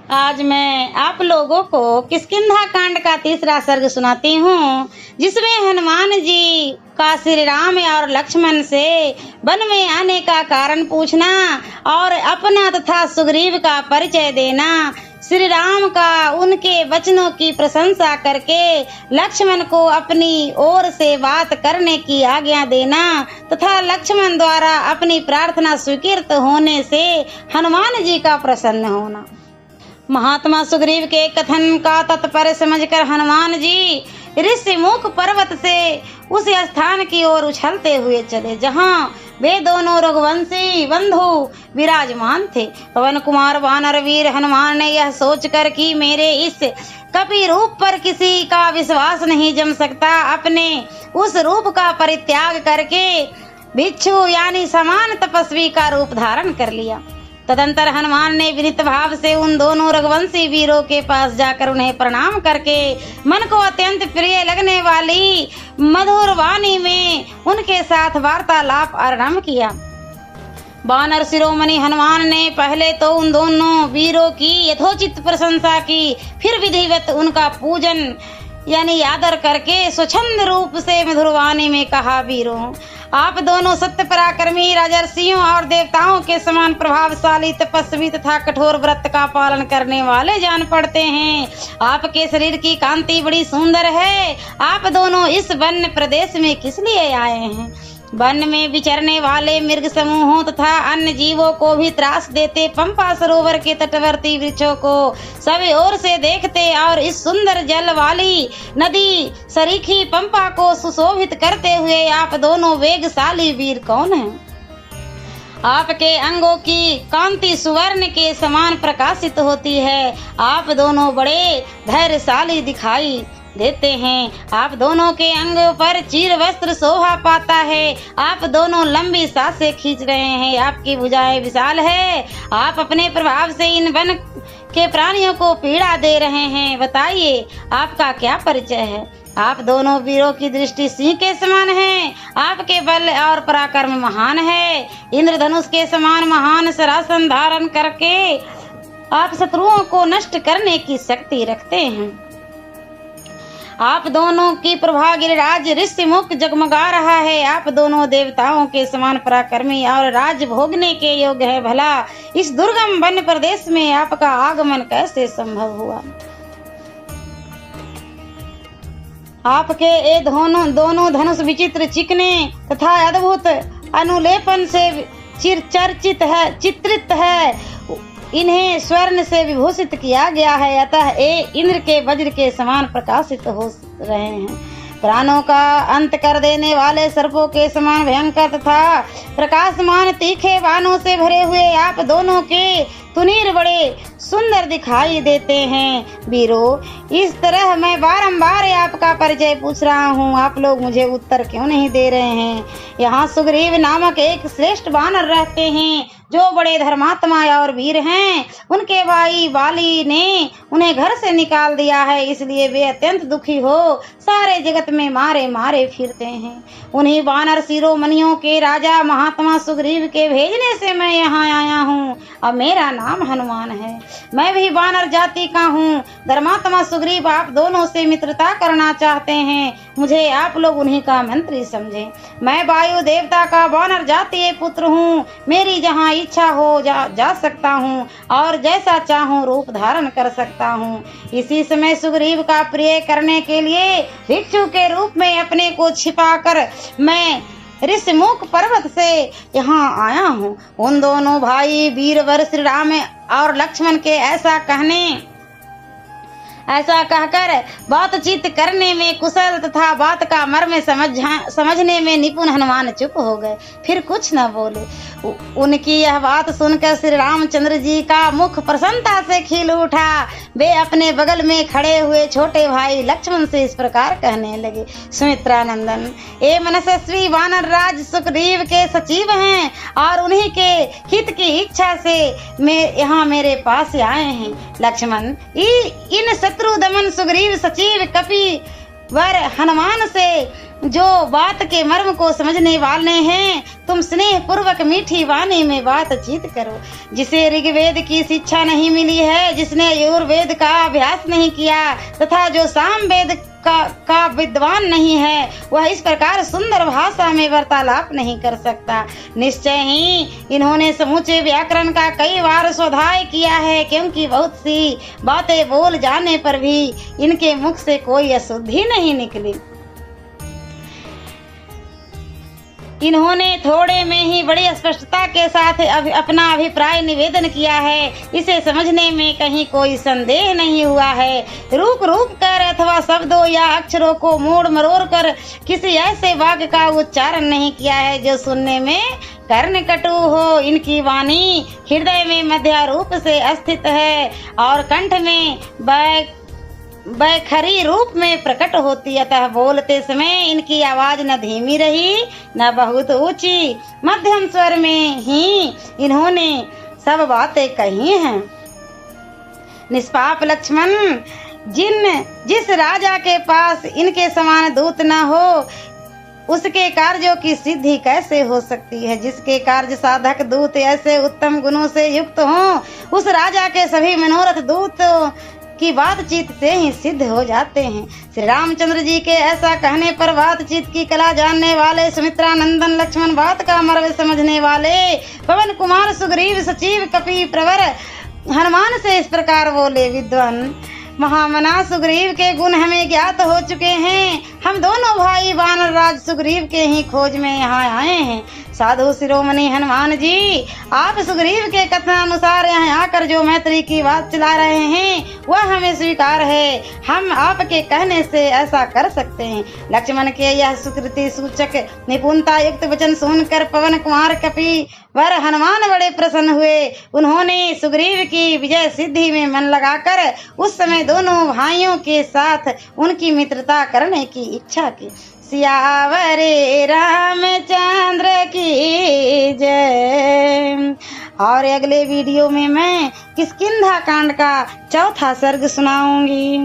आज मैं आप लोगों को किष्किंधा कांड का तीसरा सर्ग सुनाती हूँ, जिसमें हनुमान जी का श्री राम और लक्ष्मण से वन में आने का कारण पूछना और अपना तथा सुग्रीव का परिचय देना, श्री राम का उनके वचनों की प्रशंसा करके लक्ष्मण को अपनी ओर से बात करने की आज्ञा देना तथा लक्ष्मण द्वारा अपनी प्रार्थना स्वीकृत होने से हनुमान जी का प्रसन्न होना। महात्मा सुग्रीव के कथन का तात्पर्य समझकर हनुमान जी ऋषिमुख पर्वत से उस स्थान की ओर उछलते हुए चले जहां वे दोनों रघुवंशी बंधु विराजमान थे। पवन कुमार वानर वीर हनुमान ने यह सोचकर कि मेरे इस कपि रूप पर किसी का विश्वास नहीं जम सकता, अपने उस रूप का परित्याग करके भिक्षु यानी समान तपस्वी का रूप धारण कर लिया। तदंतर हनुमान ने विनीत भाव से उन दोनों रघुवंशी वीरों के पास जाकर उन्हें प्रणाम करके मन को अत्यंत प्रिय लगने वाली मधुर वाणी में उनके साथ वार्तालाप आरंभ किया। वानर शिरोमणि हनुमान ने पहले तो उन दोनों वीरों की यथोचित प्रशंसा की, फिर विधिवत उनका पूजन यानी आदर करके स्वच्छंद रूप से मधुर वाणी में कहा, वीरों आप दोनों सत्य पराक्रमी राजर्षियों और देवताओं के समान प्रभावशाली तपस्वी तथा कठोर व्रत का पालन करने वाले जान पड़ते हैं। आपके शरीर की कांति बड़ी सुंदर है। आप दोनों इस वन प्रदेश में किस लिए आए हैं? वन में विचरने वाले मृग समूहों तथा अन्य जीवों को भी त्रास देते पंपा सरोवर के तटवर्ती वृक्षों को सभी ओर से देखते और इस सुंदर जल वाली नदी सरीखी पंपा को सुशोभित करते हुए आप दोनों वेगशाली वीर कौन हैं? आपके अंगों की कांति सुवर्ण के समान प्रकाशित होती है। आप दोनों बड़े धैर्यशाली दिखाई देते हैं। आप दोनों के अंगों पर चीर वस्त्र शोभा पाता है। आप दोनों लंबी सांसें खींच रहे हैं। आपकी भुजाएं विशाल है। आप अपने प्रभाव से इन वन के प्राणियों को पीड़ा दे रहे हैं। बताइए आपका क्या परिचय है? आप दोनों वीरों की दृष्टि सिंह के समान है। आपके बल और पराक्रम महान है। इंद्रधनुष के समान महान सरासन धारण करके आप शत्रुओं को नष्ट करने की शक्ति रखते हैं। आप दोनों की प्रभा गिरिराज ऋषिमुख जगमगा रहा है। आप दोनों देवताओं के समान पराक्रमी और राज भोगने के योग्य है। भला इस दुर्गम वन प्रदेश में आपका आगमन कैसे संभव हुआ? आपके ये दोनों धनुष विचित्र चिकने तथा अद्भुत अनुलेपन से चित्रित है। इन्हें स्वर्ण से विभूषित किया गया है, अतः ये इंद्र के वज्र के समान प्रकाशित हो रहे हैं। प्राणों का अंत कर देने वाले सर्पों के समान भयंकर तथा प्रकाशमान तीखे बाणों से भरे हुए आप दोनों के तुनीर बड़े सुंदर दिखाई देते हैं। वीरों, इस तरह मैं बारंबार आपका परिचय पूछ रहा हूँ, आप लोग मुझे उत्तर क्यों नहीं दे रहे हैं? यहाँ सुग्रीव नामक एक श्रेष्ठ वानर रहते हैं जो बड़े धर्मात्मा और वीर हैं। उनके भाई बाली ने उन्हें घर से निकाल दिया है, इसलिए वे अत्यंत दुखी हो सारे जगत में मारे मारे फिरते हैं। उन्हीं वानर शिरोमणियों के राजा महात्मा सुग्रीव के भेजने से मैं यहाँ आया हूँ। अब मेरा नाम हनुमान है। मैं भी वानर जाति का हूँ। धर्मात्मा सुग्रीव आप दोनों से मित्रता करना चाहते हैं। मुझे आप लोग उन्हीं का मंत्री समझें। मैं वायु देवता का वानर जातीय पुत्र हूँ। मेरी जहाँ इच्छा हो जा सकता हूँ और जैसा चाहूँ रूप धारण कर सकता हूँ। इसी समय सुग्रीव का प्रिय करने के लिए भिक्षु के रूप में अपने को छिपाकर मैं ऋषिमुख पर्वत से यहाँ आया हूँ। उन दोनों भाई वीरवर श्री राम और लक्ष्मण के ऐसा कहकर बातचीत करने में कुशल तथा बात का मर्म समझने में निपुण हनुमान चुप हो गए, फिर कुछ न बोले। उनकी यह बात सुनकर श्री रामचंद्र जी का मुख प्रसन्नता से खिल उठा। वे अपने बगल में खड़े हुए छोटे भाई लक्ष्मण से इस प्रकार कहने लगे, सुमित्रा नंदन, ये मनस्वी वानर राज सुग्रीव के सचिव हैं और उन्हीं के हित की इच्छा से यहाँ मेरे पास आए हैं। लक्ष्मण, इन शत्रु दमन सुग्रीव सचिव कपि वर हनुमान से जो बात के मर्म को समझने वाले हैं, तुम स्नेह पूर्वक मीठी वाणी में बातचीत करो। जिसे ऋग्वेद की शिक्षा नहीं मिली है, जिसने यजुर्वेद का अभ्यास नहीं किया तथा जो सामवेद का विद्वान नहीं है, वह इस प्रकार सुंदर भाषा में वार्तालाप नहीं कर सकता। निश्चय ही इन्होंने समूचे व्याकरण का कई बार स्वाध्याय किया है, क्योंकि बहुत सी बातें बोल जाने पर भी इनके मुख से कोई अशुद्धि नहीं निकली। इन्होंने थोड़े में ही बड़ी स्पष्टता के साथ अपना अभिप्राय निवेदन किया है। इसे समझने में कहीं कोई संदेह नहीं हुआ है। रूप कर अथवा शब्दों या अक्षरों को मोड़ मरोड़ कर किसी ऐसे वाक्य का उच्चारण नहीं किया है जो सुनने में कर्ण कटु हो। इनकी वाणी हृदय में मध्य रूप से स्थित है और कंठ में बैखरी रूप में प्रकट होती, अतः बोलते समय इनकी आवाज न धीमी रही न बहुत ऊंची, मध्यम स्वर में ही इन्होंने सब बातें कही हैं। निष्पाप लक्ष्मण, जिस राजा के पास इनके समान दूत न हो, उसके कार्यों की सिद्धि कैसे हो सकती है। जिसके कार्य साधक दूत ऐसे उत्तम गुणों से युक्त हों, उस राजा के सभी मनोरथ दूत की बातचीत से ही सिद्ध हो जाते हैं। श्री रामचंद्र जी के ऐसा कहने पर बातचीत की कला जानने वाले सुमित्रा नंदन लक्ष्मण, बात का मर्म समझने वाले पवन कुमार सुग्रीव, सचिव कपि प्रवर हनुमान से इस प्रकार बोले, विद्वान महामना सुग्रीव के गुण हमें ज्ञात हो चुके हैं। हम दोनों भाई वानर राज सुग्रीव के ही खोज में यहाँ आए हैं। साधु शिरोमणि हनुमान जी, आप सुग्रीव के कथनानुसार यहाँ आकर जो मैत्री की बात चला रहे हैं वह हमें स्वीकार है। हम आपके कहने से ऐसा कर सकते हैं। लक्ष्मण के यह सुकृति सूचक निपुणता युक्त वचन सुनकर पवन कुमार कपि वर हनुमान बड़े प्रसन्न हुए। उन्होंने सुग्रीव की विजय सिद्धि में मन लगाकर उस समय दोनों भाइयों के साथ उनकी मित्रता करने की इच्छा की। सियावरे रामचंद्र की जय। और अगले वीडियो में मैं किष्किंधा कांड का चौथा सर्ग सुनाऊंगी।